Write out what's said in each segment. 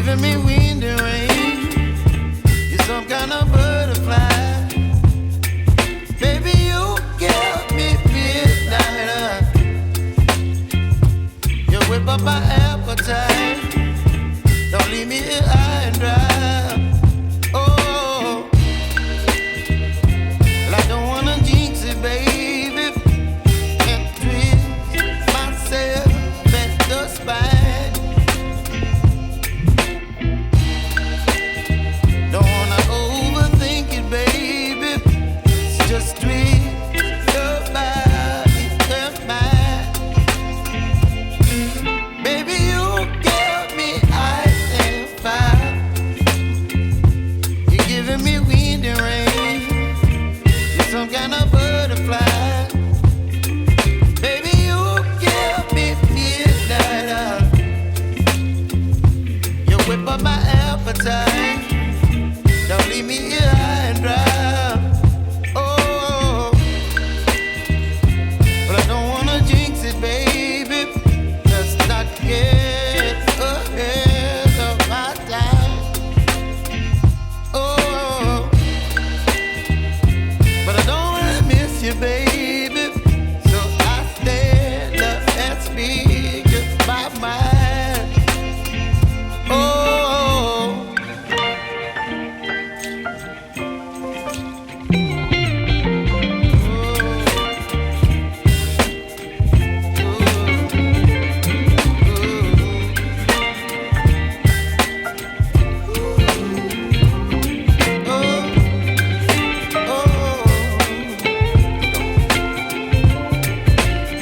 giving me wind and rain. You're some kind of butterfly. Baby, you give me midnight. You whip up my appetite. Don't leave me here high and dry. Oh, well, I don't wanna jinx it, baby. Can't twist myself at the spine. Don't wanna overthink it, baby. It's just twist your body and mine. Baby, you give me ice and fire. You're giving me wind and rain. You're some kind of butterfly. Baby, you give me midnight. You whip up my appetite. Don't leave me here high and dry. Oh, but I don't wanna jinx it, baby. Let's not get ahead of my time. Oh, but I don't wanna miss you, baby. So I stand up and speak just my mind. Oh.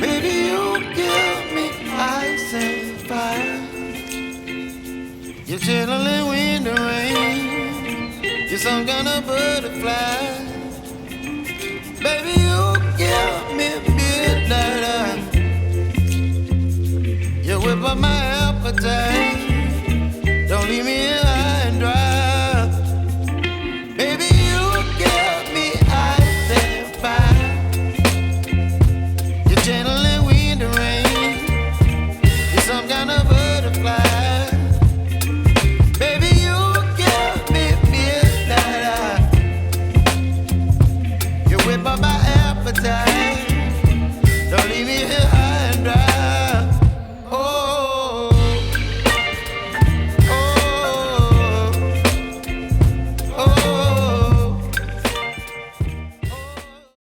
Baby, you give me ice and fire. You're chilling wind and rain. You're some kind of butterfly. Baby, you give me midnight. You whip up my appetite.